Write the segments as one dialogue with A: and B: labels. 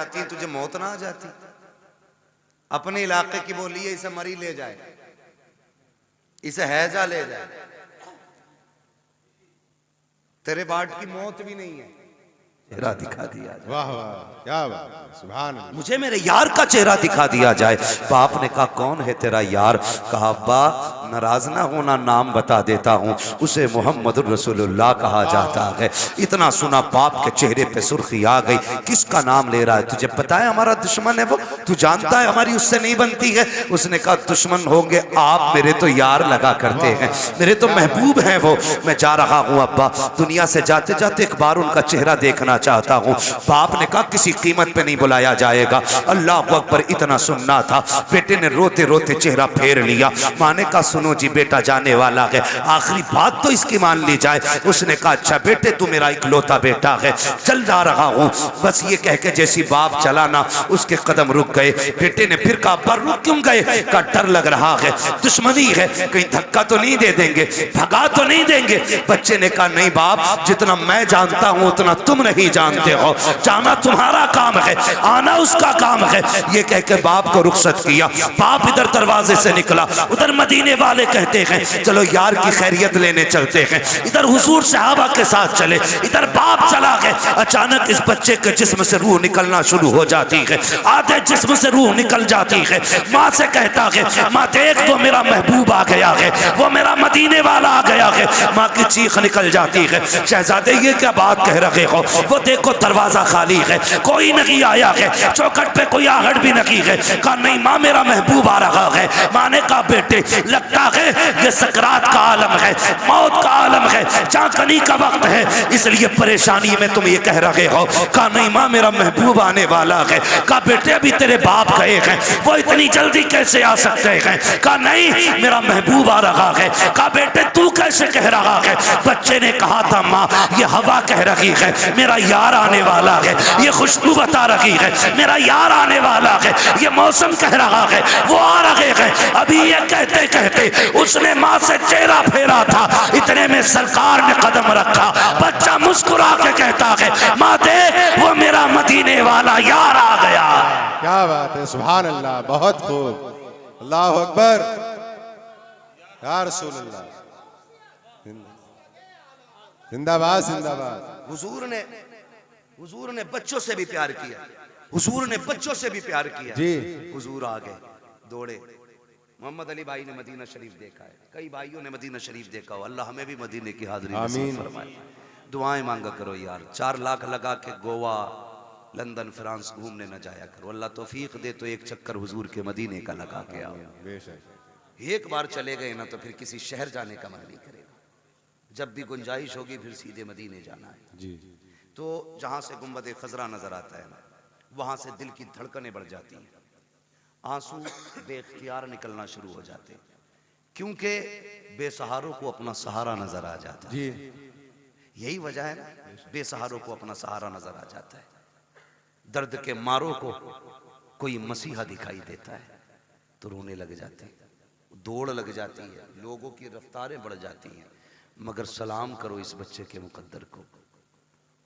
A: जाती तुझे मौत ना आ जाती? अपने इलाके की बोली है, इसे मरी ले जाए, इसे हैजा ले जाए, तेरे बाट की मौत भी नहीं है, चेहरा दिखा दिया जाए।
B: वाह वाह, क्या बात, सुभान अल्लाह।
A: मुझे मेरे यार का चेहरा दिखा दिया जाए। बाप ने कहा कौन है तेरा यार? कहा अब्बा नाराज ना होना, नाम बता देता हूँ, उसे मोहम्मद रसूलुल्लाह कहा जाता है। इतना सुना बाप के चेहरे पे सुर्खी आ गई। किसका नाम ले रहा है? तुझे पता है हमारा दुश्मन है वो, तू जानता है हमारी उससे नहीं बनती है। उसने कहा दुश्मन होंगे आप, मेरे तो यार लगा करते हैं, मेरे तो महबूब हैं वो। मैं जा रहा हूँ अब्बा, दुनिया से जाते जाते एक बार उनका चेहरा देखना चाहता हूँ। बाप ने कहा किसी कीमत पे नहीं बुलाया जाएगा। अल्लाह अकबर, इतना सुनना था। बेटे ने रोते रोते चेहरा फेर लिया। माँ ने कहा सुनो जी, बेटा जाने वाला है, आखिरी बात तो इसकी मान ली जाए। उसने कहा अच्छा बेटे, तू मेरा इकलौता बेटा है, चल जा रहा हूँ। बस ये कह के जैसी बाप चला ना, उसके कदम रुक गए। बेटे ने फिर कहा पर रुक क्यों गए? का डर लग रहा है, दुश्मनी है, कहीं धक्का तो नहीं दे देंगे, भगा तो नहीं देंगे। बच्चे ने कहा नहीं बाप, जितना मैं जानता हूँ उतना तुम नहीं जानते हो, जाना तुम्हारा काम है, आना उसका काम है। ये कह के बाप को रुखसत किया। बाप इधर दरवाजे से निकला, उधर मदीने वाले कहते हैं चलो यार की खैरियत लेने चलते हैं। इधर हुजूर सहाबा के साथ चले, इधर बाप चला गया। अचानक इस बच्चे के जिस्म से रूह निकलना शुरू हो जाती है, आधे जिस्म से रूह निकल जाती है। माँ से कहता है माँ देख वो मेरा महबूब आ गया है, वो मेरा मदीने वाला आ गया है। माँ की चीख निकल जाती है, शहजादे ये क्या बात कह रहे हो? वो देखो दरवाजा खाली है, कोई नहीं आया है, चौखट पे कोई आहट भी नहीं है। कहा नहीं माँ मेरा महबूब आ रहा है। माँ ने कहा बेटे लगता है ये सकरात का आलम है, मौत का आलम है, चाकनी का वक्त है, इसलिए परेशानी में तुम ये कह रहे हो। कहा नहीं माँ मेरा महबूब आने वाला है। कहा बेटे अभी तेरे बाप गए हैं, वो इतनी जल्दी कैसे आ सकते हैं? कहा नहीं मेरा महबूब आ रहा है। कहा बेटे तू कैसे कह रहा है? बच्चे ने कहा था माँ ये हवा कह रही है मेरा यार आने वाला है, ये खुशबू बता रही है मेरा यार आने वाला है, ये मौसम कह रहा है वो आ रहे हैं। अभी ये कहते कहते उसने माँ से चेहरा फेरा था, इतने में सरकार ने कदम रखा। बच्चा मुस्कुरा के कहता है माँ देख वो मेरा मदीने वाला यार आ गया।
B: क्या बात है, सुभान अल्लाह, बहुत खूब, अल्लाह अकबर, या रसूल अल्लाह, जिंदाबाद जिंदाबाद।
A: हुजूर ने बच्चों से भी प्यार किया, हुजूर ने बच्चों से भी प्यार किया
B: जी।
A: हुजूर आ गए दौड़े। मोहम्मद अली भाई ने मदीना शरीफ देखा है, कई भाइयों ने मदीना शरीफ देखा हो। अल्लाह हमें भी मदीने की हाजिरी नसीब फरमाए। दुआएं मांगा करो यार, 4 लाख लगा के गोवा लंदन फ्रांस घूमने न जाया करो। अल्लाह तौफीक दे तो एक चक्कर हुजूर के मदीने का लगा के आओ। एक बार चले गए ना तो फिर किसी शहर जाने का मन नहीं करेगा। जब भी गुंजाइश होगी फिर सीधे मदीने जाना है जी। तो जहाँ से गुंबद खजरा नजर आता है ना, वहाँ से दिल की धड़कनें बढ़ जाती हैं, आंसू बेख्तियार निकलना शुरू हो जाते हैं, क्योंकि बेसहारों को अपना सहारा नजर आ जाता है जी। यही वजह है ना, बेसहारों को अपना सहारा नजर आ जाता है। दर्द के मारों को कोई मसीहा दिखाई देता है तो रोने लग जाते हैं, दौड़ लग जाती है, लोगों की रफ्तारें बढ़ जाती हैं। मगर सलाम करो इस बच्चे के मुकद्दर को।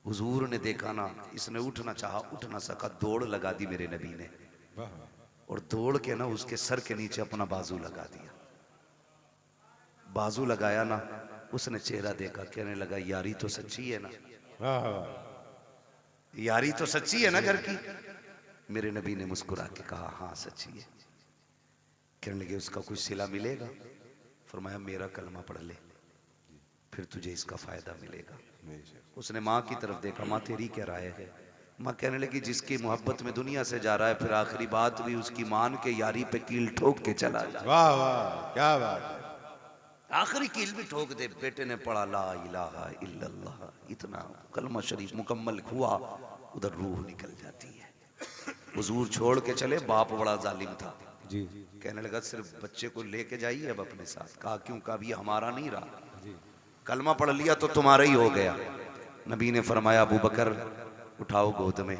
A: हुजूर ने देखा ना, इसने उठना चाहा, उठ ना सका, दौड़ लगा दी मेरे नबी ने, और दौड़ के ना उसके सर के नीचे अपना बाजू लगा दिया। बाजू लगाया ना, उसने चेहरा देखा, कहने लगा यारी तो सच्ची है ना, यारी तो सच्ची है ना घर की? मेरे नबी ने मुस्कुरा के कहा हाँ सच्ची है। कहने लगे उसका कुछ सिला मिलेगा? फरमाया मेरा कलमा पढ़ ले, फिर तुझे इसका फायदा मिलेगा। उसने माँ की तरफ देखा, माँ तेरी क्या राय है? माँ कहने लगी जिसकी मोहब्बत में दुनिया से जा रहा है, फिर आखिरी बात भी उसकी मान के यारी पे कील ठोक के चला जाए।
B: वाह वाह, क्या बात है,
A: आखिरी कील भी ठोक दे। बेटे ने पढ़ा ला इलाहा इल्लल्लाह, इतना कलमा शरीफ मुकम्मल हुआ, उधर रूह निकल जाती है। हुजूर छोड़ के चले, बाप बड़ा जालिम था जी। कहने लगा सिर्फ बच्चे को लेके जाइए अब अपने साथ। कहा क्यों? कहा ये हमारा नहीं रहा, कलमा पढ़ लिया तो तुम्हारा ही हो गया। नबी ने फरमाया अबू बकर उठाओ गोद में,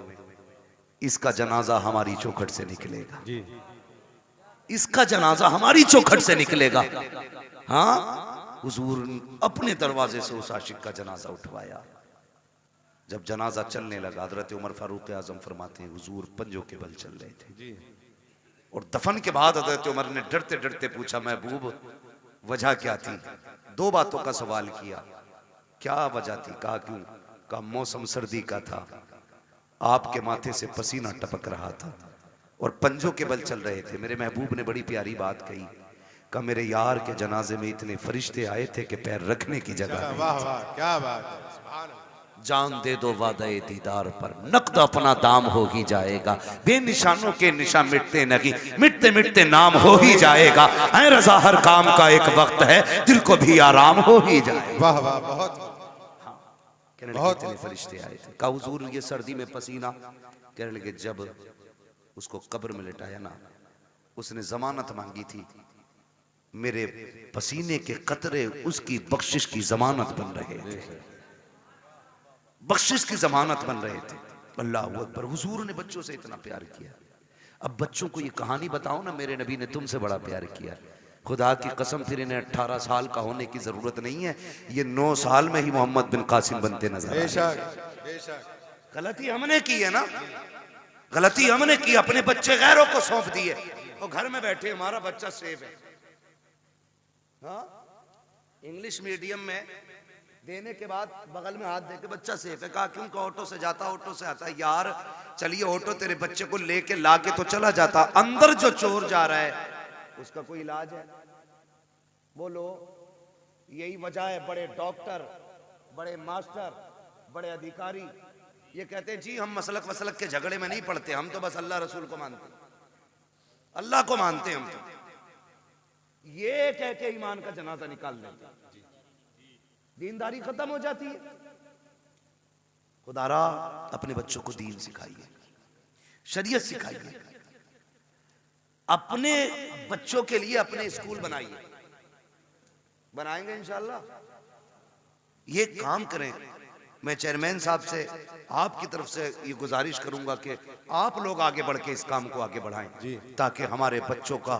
A: इसका जनाजा हमारी चौखट से निकलेगा जी। इसका जनाजा हमारी चौखट से निकलेगा। हाँ, हुजूर अपने दरवाजे से उस आशिक का जनाजा उठवाया। जब जनाजा चलने लगा, हजरत उमर फारूक आजम फरमाते हैं हुजूर पंजों के बल चल रहे थे
B: जी।
A: और दफन के बाद हजरत उमर ने डरते डरते पूछा, महबूब वजह क्या थी? दो बातों का सवाल किया। क्या वजह थी? कहा क्यों? कहा मौसम सर्दी का था, आपके माथे से पसीना टपक रहा था और पंजों के बल चल रहे थे। मेरे महबूब ने बड़ी प्यारी बात कही, कहा मेरे यार के जनाजे में इतने फरिश्ते आए थे कि पैर रखने की जगह नहीं।
B: वाह वाह, क्या बात है, सुभान अल्लाह।
A: जान दे दो वादे दीदार पर, नकद अपना दाम हो ही जाएगा। बेनिशानों के निशान मिटते नहीं, मिटते मिटते नाम हो ही जाएगा। ऐ रजा हर काम का एक वक्त है, दिल को भी आराम हो ही जाए।
B: वाह वाह, बहुत
A: कहने लगे इतने फरिश्ते आए थे। कहा हुजूर ये सर्दी में पसीना? कहने लगे जब उसको कब्र में लिटाया ना, उसने जमानत मांगी थी, मेरे पसीने के कतरे उसकी बख्शिश की जमानत बन रहे थे, बख्शिश की जमानत बन रहे थे। अल्लाह अकबर। हुजूर ने बच्चों से इतना प्यार किया। अब बच्चों को ये कहानी बताओ ना, मेरे नबी ने तुमसे बड़ा प्यार किया। खुदा की कसम, फिर इन्हें 18 साल का होने की जरूरत नहीं है, ये 9 साल में ही मोहम्मद बिन कासिम बनते नजर आए।
B: बेशक बेशक।
A: गलती हमने की है ना, गलती हमने की, अपने बच्चे गैरों को सौंप दिए और घर में बैठे हमारा बच्चा सेफ है। हाँ, इंग्लिश मीडियम में देने के बाद बगल में हाथ देके बच्चा सेफ है। कहा क्यों? ऑटो से जाता, ऑटो से आता। यार चलिए ऑटो तेरे बच्चे को लेके लाके तो चला जाता, अंदर जो चोर जा रहा है उसका कोई इलाज है? बोलो। यही वजह है बड़े डॉक्टर, बड़े मास्टर, बड़े अधिकारी ये कहते हैं जी हम मसलक वसलक के झगड़े में नहीं पड़ते, हम तो बस अल्लाह रसूल को मानते, अल्लाह को मानते हैं हम तो। ये कह के ईमान का जनाजा निकाल देते, दीनदारी खत्म हो जाती है। खुदारा अपने बच्चों को दीन सिखाइए, शरीयत सिखाइए, अपने बच्चों के लिए अपने स्कूल बनाइए। बनाएंगे इंशाअल्लाह, ये काम करें। मैं चेयरमैन साहब से आपकी तरफ से ये गुजारिश करूंगा कि आप लोग आगे बढ़ के इस काम को आगे बढ़ाएं, ताकि हमारे बच्चों का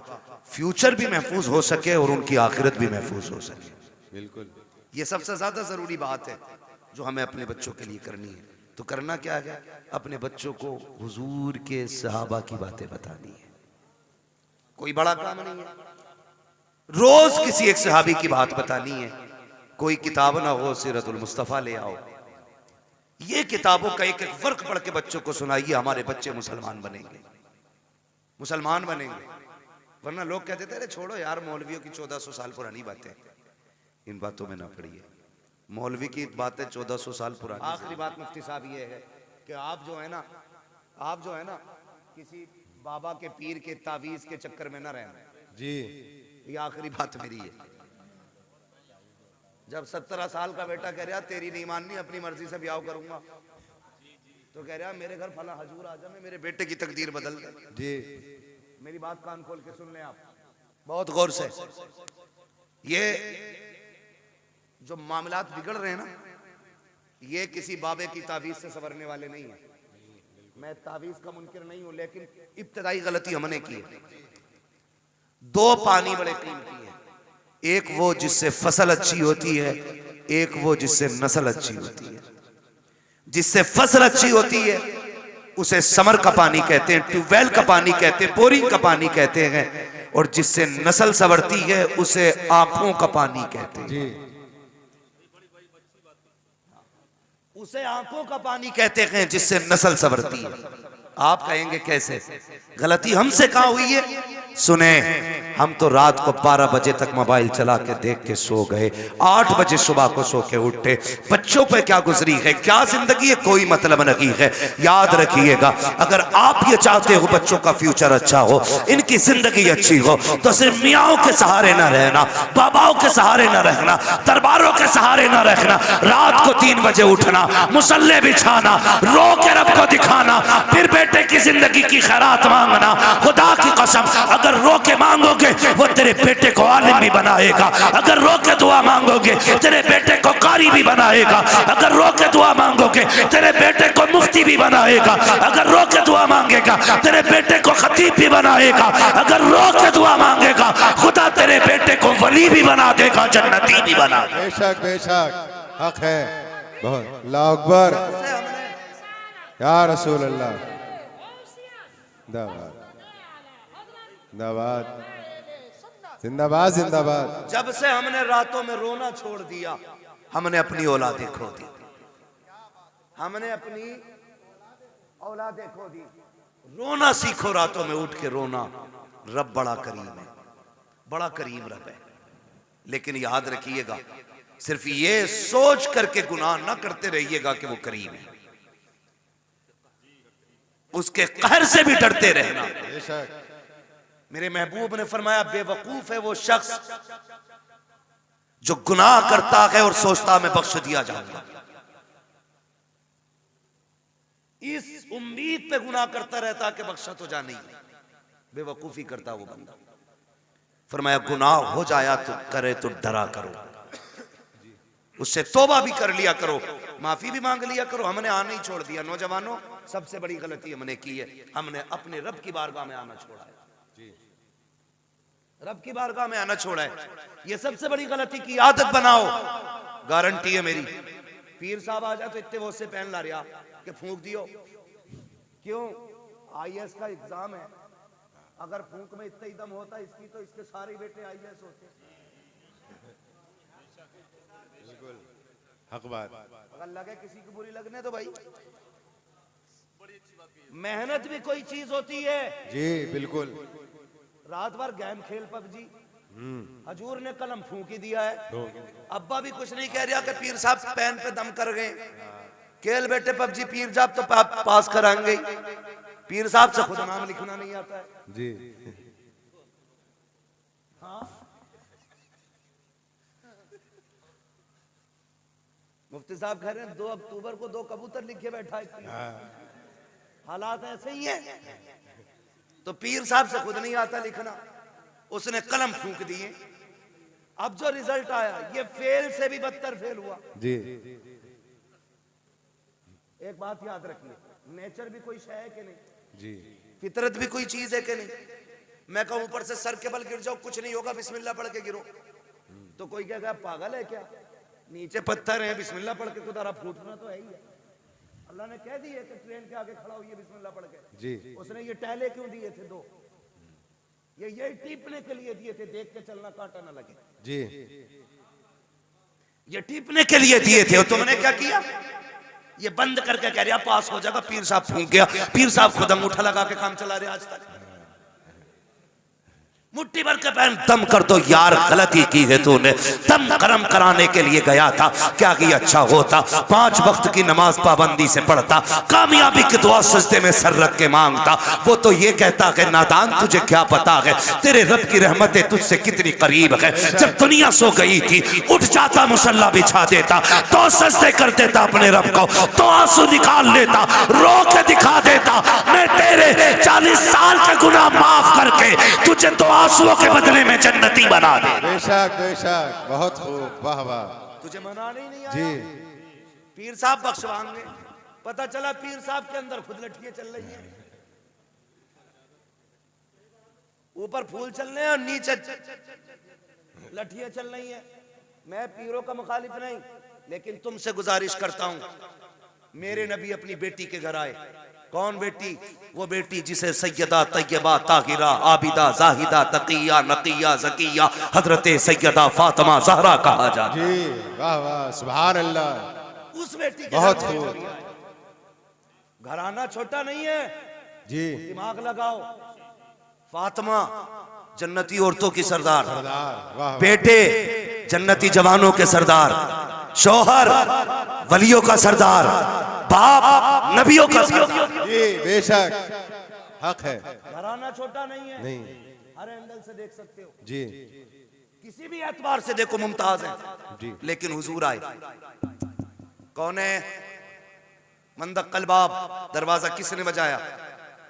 A: फ्यूचर भी महफूज हो सके और उनकी आखिरत भी महफूज हो सके।
B: बिल्कुल,
A: ये सबसे ज्यादा जरूरी बात है जो हमें अपने बच्चों के लिए करनी है। तो करना क्या है? अपने बच्चों को हुजूर के सहाबा की बातें बतानी है। कोई बड़ा काम नहीं है, रोज किसी एक सहाबी की बात बतानी है। कोई किताब ना हो, सीरतुल मुस्तफा ले आओ, ये किताबों का एक एक वर्क पढ़ के बच्चों को सुनाइए। हमारे बच्चे मुसलमान बनेंगे, मुसलमान बनेंगे। वरना लोग कहते थे अरे छोड़ो यार, मौलवियों की 1400 साल पुरानी बातें, इन बातों में ना पड़िए। मौलवी की बातें 1400 साल पुरानी। आखिरी बात मुफ्ती साहब ये है कि आप जो है ना किसी बाबा के पीर के तावीज के चक्कर में ना रहना जी। ये आखिरी बात मेरी है। जब 17 साल का बेटा कह रहा तेरी नहीं माननी, अपनी मर्जी से ब्याह करूंगा, तो कह रहा मेरे घर फला हजूर आजम है, मेरे बेटे की तकदीर बदल दे जी। मेरी बात कान खोल के सुन लें आप बहुत गौर से। ये जो मामलात बिगड़ रहे हैं ना, ये किसी बाबे की तावीज से संवरने वाले नहीं है। मैं तावीज का मुनकिर नहीं हूं, लेकिन इब्तदाई गलती हमने की है। 2 पानी बड़े कीमती हैं, एक वो जिससे फसल अच्छी होती है, एक वो जिससे नस्ल अच्छी होती है। जिससे फसल अच्छी होती है उसे समर का पानी कहते हैं, ट्यूबवेल का पानी कहते हैं, बोरिंग का पानी कहते हैं, और जिससे नस्ल संवरती है उसे आंखों का पानी कहते हैं। उसे आंखों का पानी कहते हैं जिससे नस्ल संवरती है। आप कहेंगे कैसे? गलती हमसे कहां हुई है? सुने, हम तो रात को 12 बजे तक मोबाइल चला के देख के सो गए, 8 बजे सुबह को सो के उठे। बच्चों पे क्या गुजरी है, क्या जिंदगी है, कोई मतलब नहीं है। याद रखिएगा, अगर आप ये चाहते हो बच्चों का फ्यूचर अच्छा हो, इनकी जिंदगी अच्छी हो, तो सिर्फ मियाओं के सहारे ना रहना, बाबाओं के सहारे ना रहना, दरबारों के सहारे ना रहना। रात को 3 बजे उठना, मुसल्ले बिछाना, रो के रब को दिखाना, फिर बेटे की जिंदगी की खैरात मांगना। खुदा की कसम, अगर रो के मांगोगे वो तेरे बेटे को आलिम भी बनाएगा। अगर रो के दुआ मांगोगे तेरे बेटे को कारी भी बनाएगा। अगर रो के दुआ मांगोगे तेरे बेटे को मुफ्ती भी बनाएगा। अगर रो के दुआ मांगेगा तेरे बेटे को खतीब भी बनाएगा। अगर रो के दुआ मांगेगा खुदा तेरे बेटे को वली भी बना देगा, जन्नती भी बना देगा।
B: बेशक बेशक, हक है। बहुत अल्लाह अकबर
A: से हमने
B: या रसूल अल्लाह। जिंदाबाद जिंदाबाद जिंदाबाद जिंदाबाद।
A: जब से हमने रातों में रोना छोड़ दिया, हमने अपनी औलादें खो दी। हमने अपनी औलादें खो दी। रोना सीखो, रातों में उठ के रोना। रब बड़ा करीम है, बड़ा करीम रब है। लेकिन याद रखिएगा, सिर्फ ये सोच करके गुनाह ना करते रहिएगा कि वो करीम है। उसके कहर से भी डरते रहना।
B: बेशक
A: मेरे महबूब ने फरमाया, बेवकूफ है वो शख्स जो गुनाह करता है और सोचता मैं बख्श दिया जाऊंगा। इस उम्मीद पे गुनाह करता रहता कि बख्शा तो जा नहीं, बेवकूफी करता वो बंदा। फरमाया गुनाह हो जाया तो करे तो डरा करो, उससे तौबा भी कर लिया करो, माफी भी मांग लिया करो। हमने आना ही छोड़ दिया। नौजवानों, सबसे बड़ी गलती हमने की है, हमने अपने रब की बारगाह में आना छोड़ा है। रब की बारगाह में आना छोड़ा है। ये सबसे बड़ी गलती की आदत बनाओ। गारंटी है मेरी, पीर साहब आ जाए तो इतने वो से पहन ला रहा कि फूंक दियो। क्यों? आईएएस का एग्जाम है, अगर फूंक में इतना ही दम होता इसकी तो इसके सारे बेटे आईएएस होते।
B: हक बात।
A: अगर लगे किसी को बुरी लगने तो भाई, मेहनत भी कोई चीज होती है।
B: जी बिल्कुल।
A: रात भर गेम खेल पबजी, हजूर ने कलम फूंक ही दिया है। अब्बा भी कुछ नहीं कह रहा कि पीर साहब पेन पे दम कर गए, खेल बेटे पबजी, पीर साहब तो पास कराएंगे। पीर साहब से खुद नाम लिखना नहीं आता है
B: जी।
A: हाँ, मुफ्ती साहब कह रहे हैं 2 अक्टूबर को 2 कबूतर लिखे बैठा है। हालात ऐसे ही है। तो पीर साहब से खुद नहीं आता लिखना, उसने कलम फूंक दिए। अब जो रिजल्ट आया, ये फेल से भी बदतर फेल हुआ
B: जी।
A: एक बात याद रखिए, नेचर भी कोई शय है कि नहीं?
B: जी।
A: फितरत भी कोई चीज है कि नहीं? मैं कहूं ऊपर से सर के बल गिर जाओ, कुछ नहीं होगा, बिस्मिल्लाह पढ़ के गिरो, तो कोई कहेगा पागल है क्या? नीचे पत्थर है, बिस्मिल्लाह पढ़ के खुदारा फूटना तो है ही है। अल्लाह ने कह दिया कि ट्रेन के आगे खड़ा होइए बिस्मिल्लाह पढ़ के।
B: जी।
A: उसने ये टहले क्यों दिए थे 2? ये टीपने के लिए दिए थे, देख के चलना कांटा ना लगे।
B: जी।
A: ये टीपने के लिए दिए थे, और तुमने क्या किया? ये बंद करके कह रहा पास हो जाएगा। पीर साहब फूंक गया, पीर साहब खुद अंगूठा लगा के काम चला रहे आज तक। मुट्ठी भर के पहन दम कर दो यार, गलती की है तूने। दम गरम कराने के लिए गया था, क्या किया अच्छा होता। 5 वक्त की नमाज पाबंदी से पढ़ता, कामयाबी की दुआ सजदे में सर रख के मांगता। वो तो ये कहता है नादान तुझे क्या पता है तेरे रब की रहमतें तुझसे कितनी करीब है। जब दुनिया सो गई थी, उठ जाता, मुसल्ला बिछा देता, तो सजदे कर देता अपने रब को, तो आंसू निकाल लेता, रो के दिखा देता मैं तेरे 40 साल के गुनाह माफ करके तुझे तो आंसुओं के बदले में जन्नती बना दे।
B: बेशक बेशक, बहुत खूब, वाह वाह।
A: तुझे मनाने ही नहीं आया।
B: जी।
A: पीर साहब बख्शवाएंगे। पता चला पीर साहब के अंदर खुद लठियां चल रही हैं, ऊपर फूल चल रहे हैं और नीचे लठियां चल रही हैं। मैं पीरों का मुखालिफ नहीं, लेकिन तुमसे गुजारिश करता हूं, मेरे नबी अपनी बेटी के घर आए। कौन बेटी? वो बेटी जिसे सैयदा तैयबा ताहिरा आबिदा जाहिदा तकिया नकिया जकिया हजरत सैयदा फातिमा ज़हरा कहा जाता।
B: जी वाह वाह, सुभान अल्लाह।
A: उस बेटी के
B: बहुत
A: घर
B: खूब।
A: घराना छोटा नहीं है,
B: जी।
A: दिमाग लगाओ। फातिमा जन्नती औरतों की सरदार,
B: सरदार, वाह।
A: बेटे जन्नती जवानों के सरदार, शौहर वलियों का सरदार, बाप नबियों का सरदार।
B: जी बेशक, हक है।
A: घराना छोटा नहीं है,
B: नहीं।
A: हर एंगल से देख सकते हो,
B: जी।
A: किसी भी एतबार से देखो मुमताज है।
B: जी।
A: लेकिन हुजूर आए, कौन है? मंदक कलबाब, दरवाजा किसने बजाया?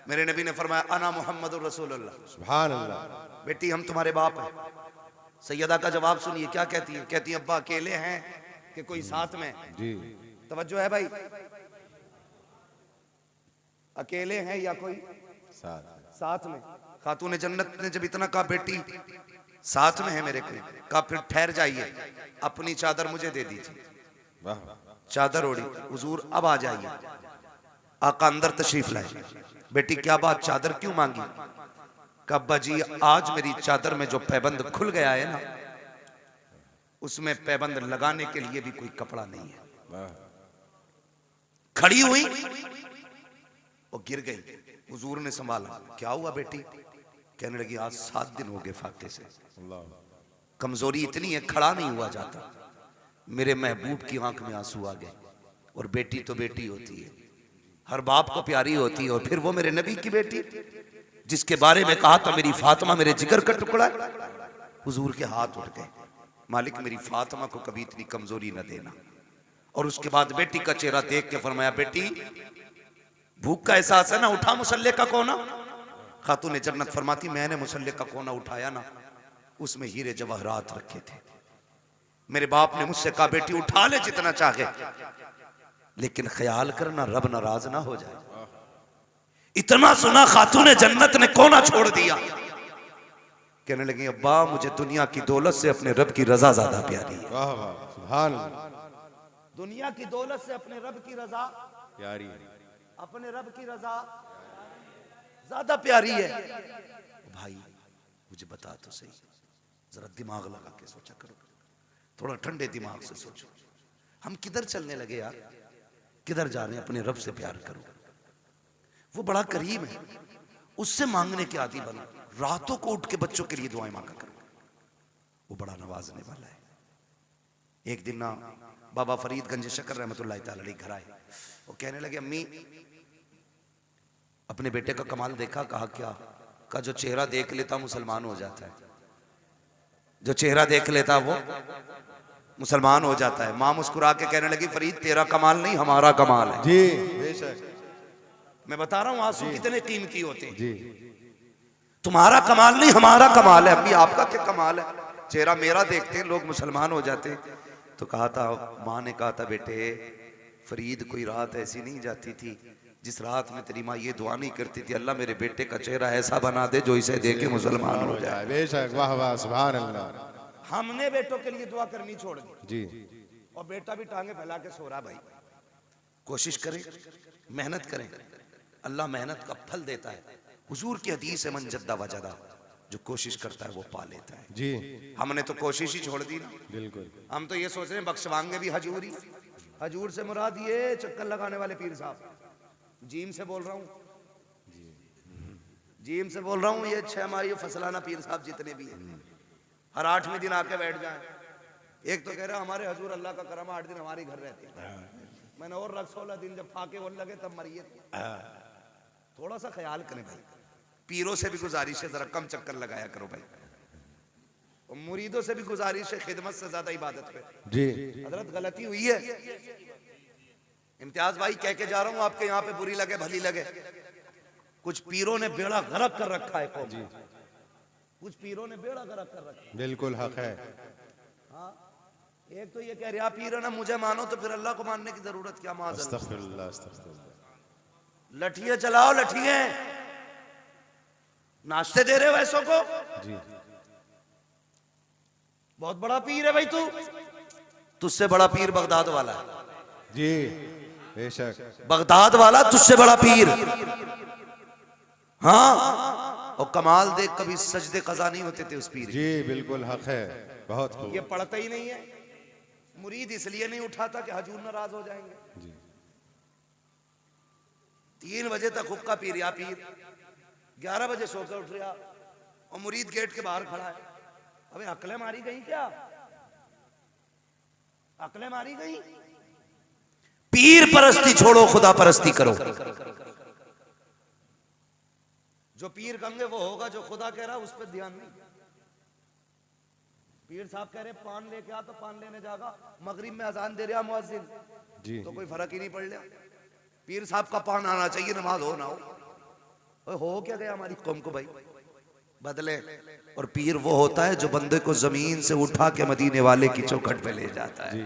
A: मेरे नबी ने फरमाया अना मोहम्मद रसूलुल्लाह।
B: सुभान अल्लाह।
A: बेटी हम तुम्हारे बाप हैं। सैयदा का जवाब सुनिए, क्या कहती है? कहती है अब्बा अकेले हैं कि कोई साथ में?
B: जी।
A: तवज्जो है भाई, अकेले हैं या कोई साथ में? खातून जन्नत ने जब इतना कहा बेटी साथ में है मेरे को, कहा फिर ठहर जाइए, अपनी चादर मुझे दे दीजिए।
B: वाह।
A: चादर ओढ़ी, हुजूर अब आ जाइए। आका अंदर तशरीफ लाए। बेटी क्या बात, चादर क्यों मांगी? कहा अब्बा जी आज मेरी चादर में जो पैबंद खुल गया है ना, उसमें पैबंद लगाने के लिए भी कोई कपड़ा नहीं है। खड़ी हुई और गिर गई। हुजूर ने संभाला, क्या हुआ बेटी? कहने लगी आज 7 दिन हो गए फाके से, कमजोरी इतनी है खड़ा नहीं हुआ जाता। मेरे महबूब की आंख में आंसू आ गए। और बेटी तो बेटी होती है, हर बाप को प्यारी होती है, और फिर वो मेरे नबी की बेटी जिसके बारे में कहा था मेरी फातिमा मेरे जिगर का टुकड़ा है। हुजूर के हाथ उठ गए, मालिक मेरी फातिमा को कभी इतनी कमजोरी न देना। और उसके बाद बेटी का चेहरा देख के फरमाया, बेटी भूख का एहसास है ना, उठा मुसल्ले का कोना। खातून जन्नत फरमाती, मैंने मुसल्ले का कोना उठाया ना, उसमें हीरे जवाहरात रखे थे। मेरे बाप ने मुझसे कहा बेटी उठा ले जितना चाहे, लेकिन ख्याल करना रब नाराज ना हो जाए। इतना सुना खातून जन्नत ने कोना छोड़ दिया। कहने लगी अब्बा मुझे दुनिया की दौलत से अपने रब की रजा ज्यादा प्यारी है।
B: वाह वाह सुभान अल्लाह।
A: दुनिया की दौलत से अपने रब की रजा
B: प्यारी,
A: अपने रब की रजा ज्यादा प्यारी है। भाई मुझे बता तो सही, जरा दिमाग लगा के सोचा करो, थोड़ा ठंडे दिमाग से सोचो, हम किधर चलने लगे यार, किधर जा रहे हैं? अपने रब से प्यार करो, वो बड़ा करीम है, उससे मांगने के आदि बनो। रातों को उठ के बच्चों के लिए दुआएं मांगा करो, वो बड़ा नवाजने वाला है। एक दिन ना बाबा फरीदगंज शकर रहमतुल्लाह तआला अलैह घर आए, वो कहने लगे अम्मी अपने बेटे का कमाल देखा? कहा क्या? का जो चेहरा देख लेता मुसलमान हो जाता है, जो चेहरा देख लेता वो मुसलमान हो जाता है। मां मुस्कुरा के कहने लगी फरीद तेरा कमाल नहीं हमारा कमाल है।
B: जी बेशक,
A: मैं बता रहा हूं आंसू कितने कीमती होते हैं।
B: जी
A: तुम्हारा कमाल नहीं हमारा कमाल है। अम्मी आपका क्या कमाल है? चेहरा मेरा देखते हैं लोग मुसलमान हो जाते हैं। तो कहा था, माँ ने कहा था बेटे फरीद कोई रात ऐसी नहीं जाती थी जिस रात में तेरी माँ ये दुआ नहीं करती थी, अल्लाह मेरे बेटे का चेहरा ऐसा बना दे जो इसे देख के मुसलमान हो जाए।
B: बेशक, वाह वाह सुभान अल्लाह।
A: हमने बेटों के लिए दुआ करनी छोड़ दी
B: जी,
A: और बेटा भी टांगे फैला के सो रहा। भाई कोशिश करें, मेहनत करें, अल्लाह मेहनत का फल देता है। हुजूर की हदीस है मन जद्दा वजदा, जो कोशिश करता है वो पा लेता है।
B: जी
A: हमने तो कोशिश ही छोड़ दी ना।
B: बिल्कुल,
A: हम तो ये सोच रहे हैं बख्शवाएंगे भी हजूरी। हजूर से मुराद ये चक्कर लगाने वाले पीर साहब, जीम से बोल रहा हूँ, जीम से बोल रहा हूँ, ये 6 माही फसलाना पीर साहब जितने भी हैं, हर 8वें दिन आके बैठ जाए। एक तो कह रहा हमारे हजूर अल्लाह का करम 8 दिन हमारे घर रहते हैं। मैंने और रख 16 दिन जब फाके होने लगे तब मरिए। थोड़ा सा ख्याल करें भाई, पीरों से भी गुजारिश है जरा कम चक्कर लगाया करो भाई, और मुरीदों से भी गुजारिश है खिदमत से ज्यादा इबादत पे।
B: जी
A: हजरत गलती हुई है। इम्तियाज भाई कह के जा रहा हूं, आपके यहाँ पे बुरी लगे भली लगे, कुछ पीरों ने बेड़ा गर्क कर रखा है कौम, कुछ पीरों ने बेड़ा गर्क कर रखा है।
B: बिल्कुल हक है।
A: हाँ, एक तो ये कह रहा पीर ना मुझे मानो तो फिर अल्लाह को मानने की जरूरत क्या? माज़
B: अस्तगफिरुल्लाह अस्तगफिरुल्लाह।
A: लठिए चलाओ, लठिए नाश्ते दे रहे हो ऐसों को।
B: जी
A: बहुत बड़ा पीर है भाई तू, तुझसे बड़ा पीर बगदाद वाला है।
B: जी बेशक,
A: बगदाद वाला तुझसे बड़ा पीर। हाँ, और कमाल देख कभी सजदे कज़ा नहीं होते थे उस पीर।
B: जी बिल्कुल हक है, बहुत खूब।
A: ये पढ़ता ही नहीं है, मुरीद इसलिए नहीं उठाता कि हजूर नाराज हो जाएंगे।
B: जी
A: 3 बजे तक हुक्का पी रहा पीर, 11 बजे सोकर उठ रहा, और मुरीद गेट के बाहर खड़ा है। अबे अकलें मारी गई क्या? अकलें मारी गई? पीर परस्ती छोड़ो, खुदा परस्ती करो। जो पीर कहेंगे वो होगा, जो खुदा कह रहा उस पर ध्यान नहीं। पीर साहब कह रहे पान लेके आ, तो पान लेने जागा, मगरिब में अजान दे रहा मुअज्जिन,
B: जी
A: तो कोई फर्क ही नहीं पड़ लिया। पीर साहब का पान आना चाहिए, नमाज हो ना हो क्या गया हमारी कौम को भाई बदले। और पीर वो होता है जो बंदे को जमीन से उठा के मदीने वाले की चौखट पे ले जाता है।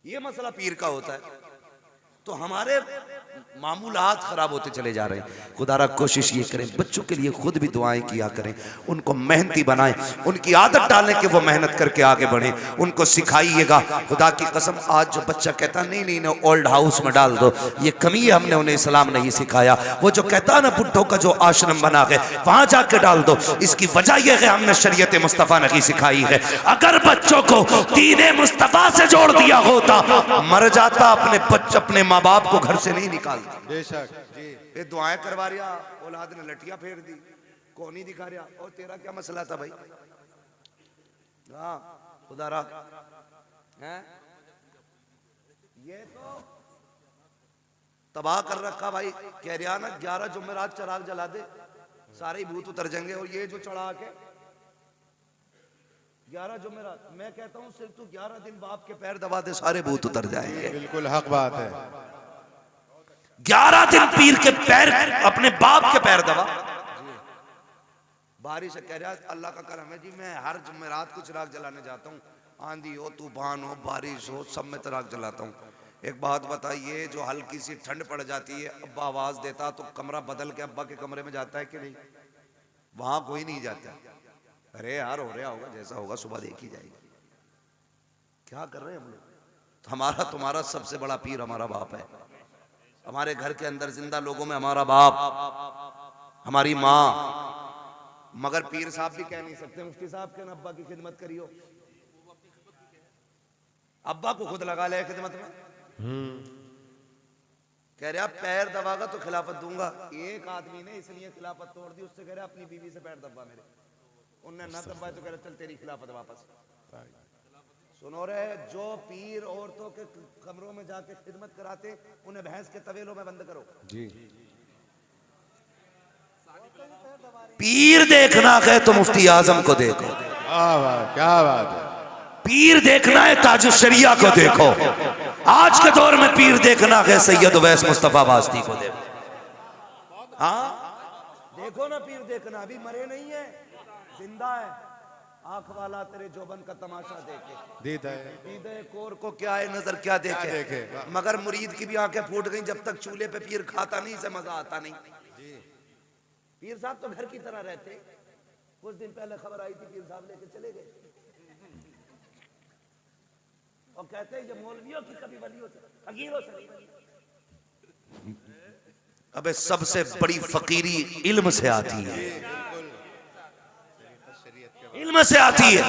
A: ये मसला पीर का होता है। तो हमारे मामूलात खराब होते चले जा रहे हैं। खुदारा कोशिश ये करें बच्चों के लिए खुद भी दुआएं किया करें, उनको मेहनती बनाएं, उनकी आदत डालें कि वो मेहनत करके आगे बढ़े, उनको सिखाइएगा। खुदा की कसम आज जो बच्चा कहता नहीं नहीं ना ओल्ड हाउस में डाल दो, ये कमी है, हमने उन्हें इस्लाम नहीं सिखाया। वो जो कहता ना बुढ़ों का जो आश्रम बना है वहां जाके डाल दो, इसकी वजह यह है हमने शरीयत मुस्तफ़ा नहीं सिखाई है। अगर बच्चों को दीन मुस्तफ़ा से जोड़ दिया होता, मर जाता, अपने माँ बाप को घर से नहीं निकालता।
B: बेशक जी।
A: ये दुआएं करवा रिया, औलाद ने लटिया फेर दी, कौन ही दिखा रिया। और तेरा क्या मसला था भाई? हाँ खुदारा है ये तो तबाह कर रखा भाई। कह रिया ना 11 जुमेरात चराग जला दे, सारे भूत उतर जाएंगे। और ये जो चढ़ा के 11 जुमेरात, मैं कहता हूँ सिर्फ तू 11 दिन बाप के पैर दबा दे, सारे भूत उतर जाएंगे।
B: बिल्कुल हक बात है।
A: 11 दिन पीर के पैर, अपने बाप के पैर दबा। बारिश कह रहा अल्लाह का करम है जी, मैं हर जुमेरात को चिराग जलाने जाता हूँ, आंधी हो तूफान हो बारिश हो सब में चिराग जलाता हूँ। एक बात बताइए, जो हल्की सी ठंड पड़ जाती है, अब्बा आवाज देता तो कमरा बदल के अब्बा के कमरे में जाता है कि नहीं? वहां कोई नहीं जाता। अरे यार हो रहा होगा, जैसा होगा सुबह देखी जाएगी। क्या कर रहे हैं हम लोग? हमारा तुम्हारा सबसे बड़ा पीर हमारा बाप है। हमारे घर के अंदर जिंदा लोगों में हमारा बाप, हमारी माँ, मगर पीर साहब भी कह नहीं सकते मुफ्ती साहब के अब्बा की खिदमत करियो। अब्बा को खुद लगा ले खिदमत में। कह रहा पैर दबागा तो खिलाफत दूंगा। एक आदमी ने इसलिए खिलाफत तोड़ दी, उससे कह रहा अपनी बीवी से पैर दबा मेरे, उनने ना दबाए तो कह रहा चल तेरी खिलाफत वापस। सुनो रे, जो पीर औरतों के कमरों में जाके खिदमत कराते उन्हें भैंस के तवेलों में बंद करो जी। पीर देखना है तो मुफ्ती आजम को देखो।
B: क्या बात है।
A: पीर देखना है ताजुश शरिया को देखो। आज के दौर में पीर देखना है सैयद उवैस मुस्तफा वास्ती को देखो। हाँ देखो ना, पीर देखना, अभी मरे नहीं है, जिंदा है। आंख वाला तेरे जोबन का तमाशा देखे, दीदे कोर को क्या है नजर क्या देखे। मगर मुरीद की भी आंखें फूट गई जब तक चूल्हे पे पीर खाता नहीं, से मजा आता नहीं। पीर साहब तो घर की तरह रहते। कुछ दिन पहले खबर आई थी पीर साहब लेके चले गए और कहते हैं जब मौलवियों की कभी वलियों से फकीरों से नहीं। अबे सबसे बड़ी फकीरी इल्म से आती है, इल्म से आती है।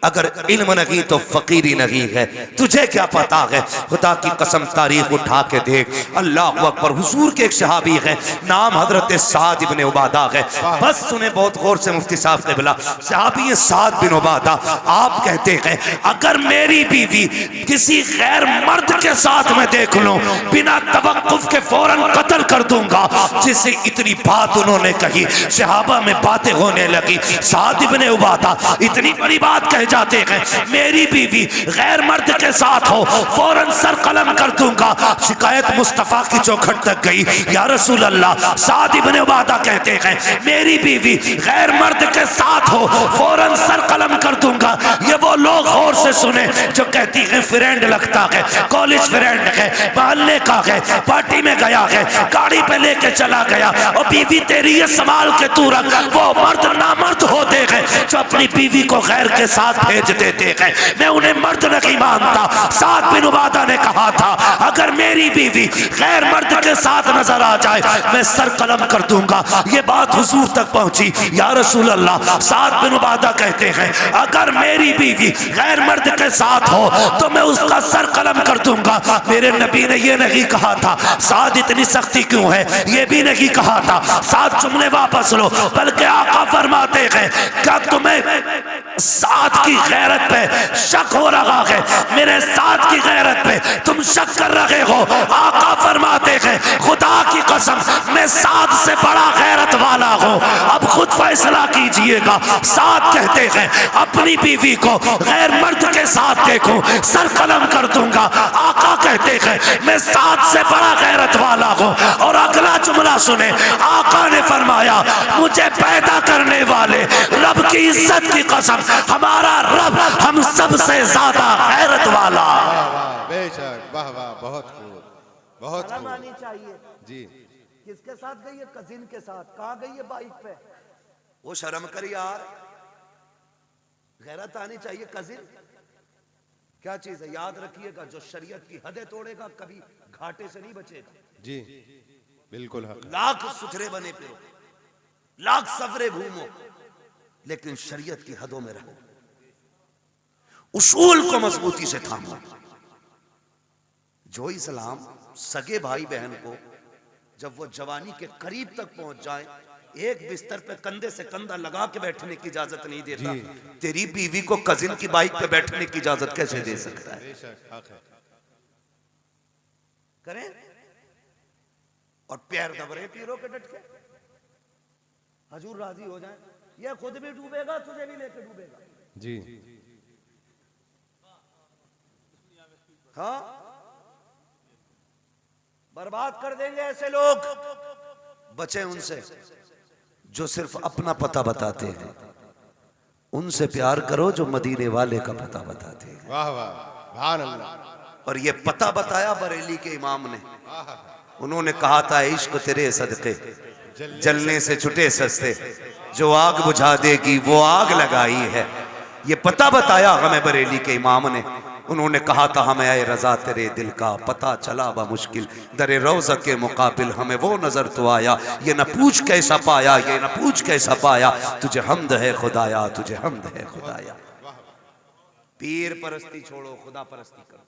A: अगर इल्म नहीं तो फकीरी नहीं है। तुझे क्या पता है? खुदा की कसम तारीख उठा के देख। अल्लाह अकबर। हुजूर के एक सहाबी है, नाम हजरत साद इब्ने उबादा है। बस सुने बहुत गौर से मुफ्ती साहब ने बोला, सहाबी साद बिन उबादा। आप कहते हैं अगर मेरी बीवी किसी गैर मर्द के साथ में देख लूं, बिना तवक्कुफ के फौरन कत्ल कर दूंगा। जिससे इतनी बात उन्होंने कही, सहाबा में बातें होने लगी। साद इब्ने उबादा इतनी बड़ी बात कह जाते हैं, मेरी बीवी गैर मर्द के साथ हो फौरन सर कलम कर दूंगा। शिकायत मुस्तफा की चौखट तक गई। या रसूल अल्लाह, साद इब्ने उबादा कहते हैं मेरी बीवी गैर मर्द के साथ हो फौरन सर कलम कर दूंगा। ये वो लोग गौर से सुने जो कहती है फ्रेंड लगता है, कॉलेज फ्रेंड है, मोहल्ले का है, पार्टी में गया है, गाड़ी पे लेके चला गया और बीवी तेरी ये संभाल के तू रख। वो मर्द नामर्द होते हैं जो अपनी बीवी को गैर के साथ भेज देते हैं। मैं उन्हें मर्द नहीं मानता। साद बिन उबादा ने कहा था अगर मेरी बीवी गैर मर्द के साथ नजर आ जाए मैं सर कलम कर दूंगा। ये बात हुजूर तक पहुंची। या रसूल अल्लाह, साद बिन उबादा कहते हैं अगर मेरी बीवी गैर मर्द के साथ हो तो मैं उसका सर कलम कर दूंगा। मेरे नबी ने ये नहीं कहा था साद इतनी सख्ती क्यों है, ये भी नहीं कहा था। साद जुमले वापस लो, बल्कि आका फरमाते हैं क्या तुम्हें साद की गैरत पे शक हो रहा है? मेरे साद की गैरत पे तुम शक कर रहे हो? आका फरमाते हैं खुदा की कसम मैं साद से बड़ा गैरत वाला हूँ। अब खुद फैसला कीजिएगा। साद कहते हैं अपनी बीवी को गैर मर्द के साथ देखूं सर कलम कर दूंगा। आका कहते हैं मैं साद से बड़ा गैरत वाला हूँ। और अगला जुमला सुने, आका ने फरमाया मुझे पैदा करने वाले रब की इज्जत की कसम हमारा रब हम सबसे ज्यादा गैरत वाला।
B: बेशक, वाह वाह, बहुत खूब। बहुत
C: शर्म
B: खूब।
C: आनी चाहिए।
B: जी
C: किसके साथ गई है? कजिन के साथ। कहाँ गई है? बाइक पे।
A: वो शर्म कर यार, गैरत आनी चाहिए। कजिन क्या चीज है? याद रखिएगा, जो शरीयत की हदें तोड़ेगा कभी घाटे से नहीं बचेगा।
B: जी बिल्कुल हक है।
A: लाख सुथरे बने फिरो, लाख सफरे घूमो, लेकिन शरीयत की हदों में रहो, उसूल को मजबूती से थामो। जो इस्लाम सगे भाई बहन को जब वो जवानी के करीब तक पहुंच जाए, एक बिस्तर पे कंधे से कंधा लगा के बैठने की इजाजत नहीं देता, तेरी बीवी को कजिन की बाइक पे बैठने की इजाजत कैसे दे सकता है?
B: बेशक हक है।
A: करें और पैर दबरे पीरों के डट के, हजूर राजी हो जाए, ये खुद भी डूबेगा, तुझे भी लेके डूबेगा।
B: जी
A: हाँ, बर्बाद कर देंगे ऐसे लोग। बचे उनसे जो सिर्फ अपना पता बताते हैं, उनसे प्यार करो जो मदीने वाले का पता बताते हैं।
B: वाह वाह, सुभान अल्लाह।
A: और ये पता बताया बरेली के इमाम ने। उन्होंने कहा था, इश्क तेरे सदके जलने से छुटे सस्ते, जो आग बुझा देगी वो आग लगाई है। ये पता बताया हमें बरेली के इमाम ने। उन्होंने कहा था, हमें ऐ रजा तेरे दिल का पता चला बा मुश्किल, दरे रोज़ा के मुकाबिल हमें वो नजर तो आया। ये न पूछ कैसा पाया, ये न पूछ कैसा पाया, तुझे हमद है खुदाया, तुझे हमद है खुदाया। पीर परस्ती छोड़ो, खुदा परस्ती करो।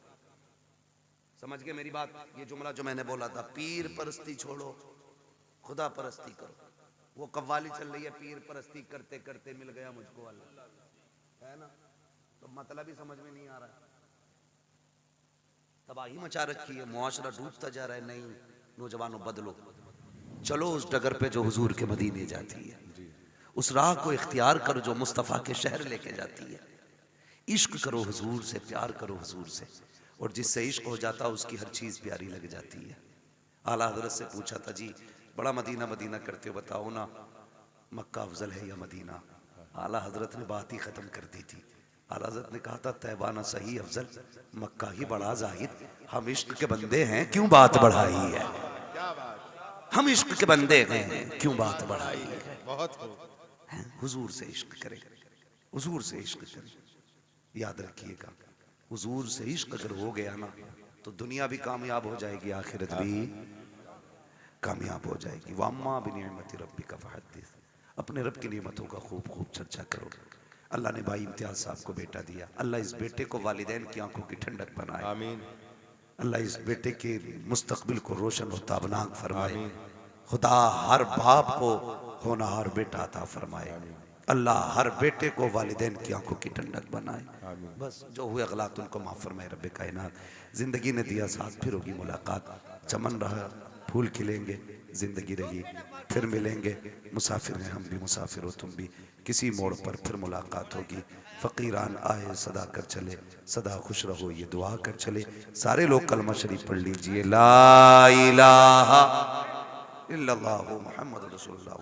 A: समझ गए मेरी बात? ये जुमला जो मैंने बोला था, पीर परस्ती छोड़ो, खुदा परस्ती करो। वो कव्वाली चल रही है, पीर परस्ती करते करते मिल गया मुझको अल्लाह, है ना? तो मतलब ही समझ में नहीं आ रहा है। तबाही मचा रखी है, मुआशरा डूबता जा रहा है। नहीं नौजवानों, बदलो, चलो उस डगर पे जो हुजूर के मदीने जाती है, उस राह को इख्तियार करो जो मुस्तफ़ा के शहर लेके जाती है। इश्क करो हुजूर से, प्यार करो हुजूर से, और जिससे इश्क हो जाता है उसकी हर चीज़ प्यारी लग जाती है। आला हज़रत से पूछा था, जी बड़ा मदीना मदीना करते हो, बताओ ना मक्का अफजल है या मदीना? आला हज़रत ने बात ही ख़त्म कर दी थी। आला हज़रत ने कहा था, तैबा ना सही अफजल, मक्का ही बड़ा जाहिद। हम इश्क के बंदे हैं, क्यों बात बढ़ाई है? हम इश्क के बंदे हैं, क्यों बात बढ़ाई है?
B: बहुत खूब।
A: हुजूर से इश्क करें, हुजूर से इश्क करें। याद रखिएगा, हुजूर से इश्क अगर हो गया ना, तो दुनिया भी कामयाब हो जाएगी, आखिरत भी कामयाब हो जाएगी। वम्मा बिनिअमति रब्बिका फहद्दिस, अपने रब की नेमतों का खूब खूब चर्चा करो। अल्लाह ने भाई इम्तियाज साहब को बेटा दिया, अल्लाह इस बेटे को वालिदैन की आंखों की ठंडक बनाए।
B: आमीन।
A: अल्लाह इस बेटे के मुस्तकबिल को रोशन और ताबनाक फरमाए। खुदा हर बाप को होनहार बेटा अता फरमाए। अल्लाह हर बेटे को वालिदैन की आंखों की ठंडक बनाए। बस जो हुए गलत उनको माफ़ फरमाए रब्बे कायनात। ज़िंदगी ने दिया साथ, फिर होगी मुलाकात। चमन रहा, फूल खिलेंगे, ज़िंदगी रही, फिर मिलेंगे। मुसाफिर हैं हम भी, मुसाफिर हो तुम भी, किसी मोड़ पर फिर मुलाकात होगी। फ़कीरान आए सदा कर चले, सदा खुश रहो ये दुआ कर चले। सारे लोग कलमा शरीफ पढ़ लीजिए, ला इलाहा इल्लल्लाहु मुहम्मद रसूलुल्लाह।